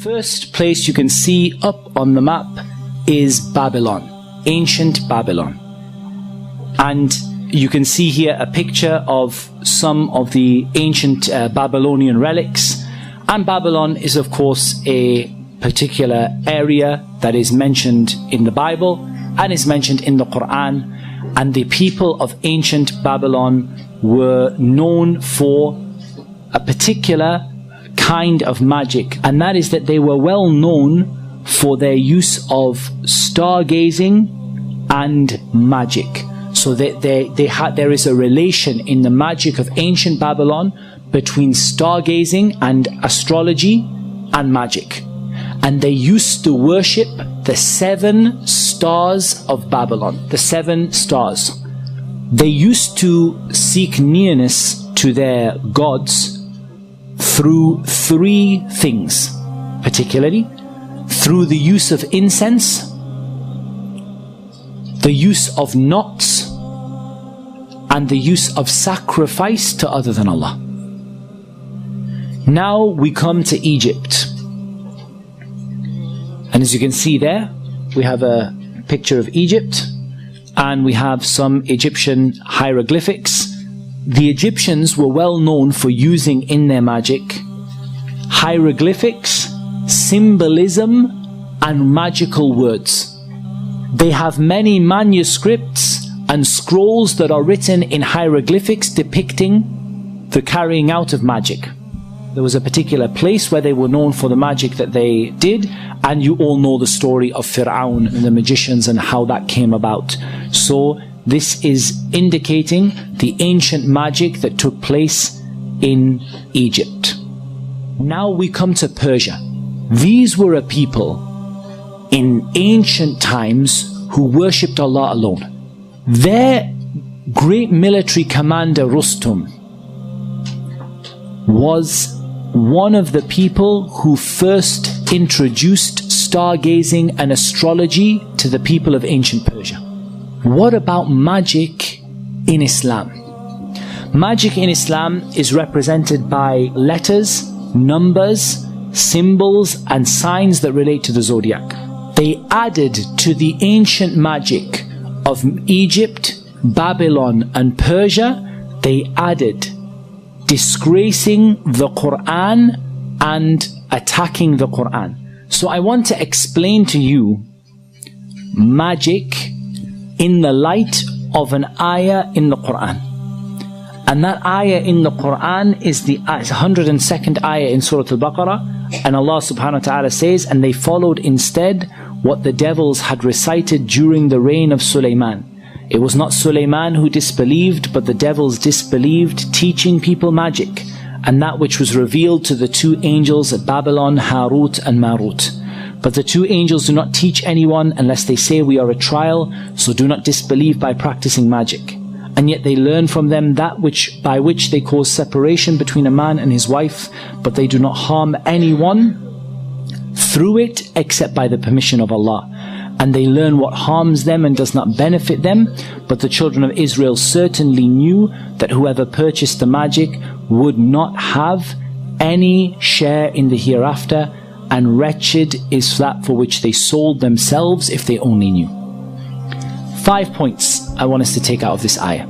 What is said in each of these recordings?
first place you can see up on the map is Babylon, ancient Babylon. And you can see here a picture of some of the ancient Babylonian relics. And Babylon is of course a particular area that is mentioned in the Bible and is mentioned in the Quran. And the people of ancient Babylon were known for a particular kind of magic, and that is that they were well known for their use of stargazing and magic. So there is a relation in the magic of ancient Babylon between stargazing and astrology and magic. And they used to worship the 7 stars of Babylon, the 7 stars. They used to seek nearness to their gods through 3 things, particularly through the use of incense, the use of knots, and the use of sacrifice to other than Allah. Now we come to Egypt. And as you can see there, we have a picture of Egypt, and we have some Egyptian hieroglyphics. The Egyptians were well known for using in their magic hieroglyphics, symbolism, and magical words. They have many manuscripts and scrolls that are written in hieroglyphics depicting the carrying out of magic. There was a particular place where they were known for the magic that they did, and you all know the story of Fir'aun and the magicians and how that came about. So this is indicating the ancient magic that took place in Egypt. Now we come to Persia. These were a people in ancient times who worshipped Allah alone. Their great military commander Rustum was one of the people who first introduced stargazing and astrology to the people of ancient Persia. What about magic in Islam? Magic in Islam is represented by letters, numbers, symbols, and signs that relate to the zodiac. They added to the ancient magic of Egypt, Babylon, and Persia, they added disgracing the Quran and attacking the Quran. So I want to explain to you magic in the light of an ayah in the Quran. And that ayah in the Quran is the 102nd ayah in Surah Al-Baqarah. And Allah subhanahu wa ta'ala says, and they followed instead what the devils had recited during the reign of Sulaiman. It was not Sulaiman who disbelieved, but the devils disbelieved, teaching people magic, and that which was revealed to the 2 angels at Babylon, Harut and Marut. But the 2 angels do not teach anyone unless they say we are a trial, so do not disbelieve by practicing magic. And yet they learn from them that by which they cause separation between a man and his wife, but they do not harm anyone through it except by the permission of Allah. And they learn what harms them and does not benefit them. But the children of Israel certainly knew that whoever purchased the magic would not have any share in the hereafter, and wretched is that for which they sold themselves if they only knew. 5 points I want us to take out of this ayah.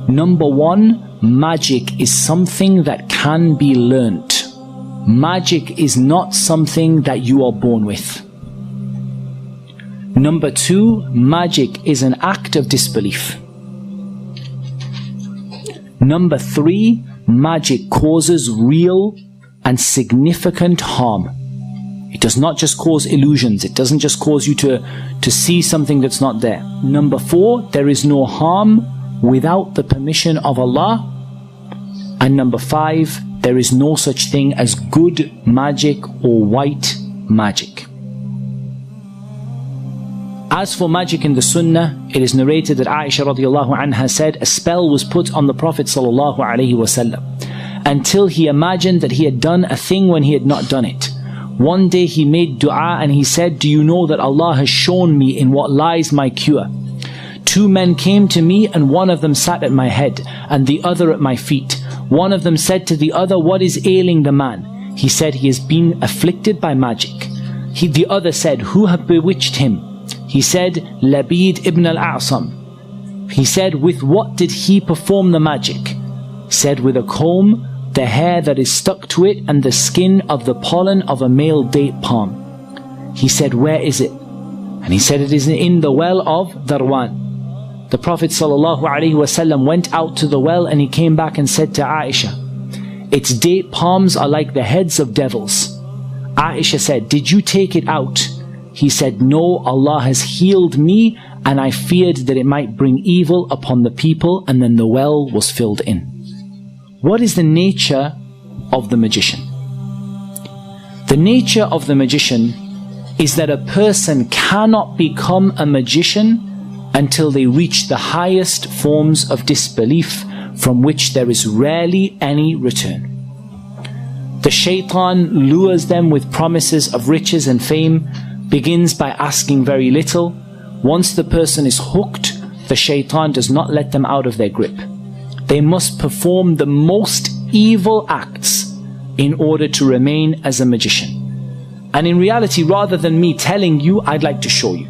Number 1, magic is something that can be learnt. Magic is not something that you are born with. Number 2, magic is an act of disbelief. Number 3, magic causes real and significant harm. It does not just cause illusions. It doesn't just cause you to see something that's not there. Number 4, there is no harm without the permission of Allah. And number 5, there is no such thing as good magic or white magic. As for magic in the Sunnah, it is narrated that Aisha radiallahu anha said, a spell was put on the Prophet sallallahu alaihi wasallam until he imagined that he had done a thing when he had not done it. One day he made dua and he said, do you know that Allah has shown me in what lies my cure? 2 men came to me, and one of them sat at my head and the other at my feet. One of them said to the other, what is ailing the man? He said, he has been afflicted by magic. The other said, who have bewitched him? He said, Labid ibn al-A'sam. He said, with what did he perform the magic? He said, with a comb, the hair that is stuck to it, and the skin of the pollen of a male date palm. He said, where is it? And he said, it is in the well of Darwan. The Prophet ﷺ went out to the well and he came back and said to Aisha, its date palms are like the heads of devils. Aisha said, did you take it out? He said, no, Allah has healed me and I feared that it might bring evil upon the people. And then the well was filled in. What is the nature of the magician? The nature of the magician is that a person cannot become a magician until they reach the highest forms of disbelief from which there is rarely any return. The shaitan lures them with promises of riches and fame, begins by asking very little. Once the person is hooked, the shaitan does not let them out of their grip. They must perform the most evil acts in order to remain as a magician. And in reality, rather than me telling you, I'd like to show you.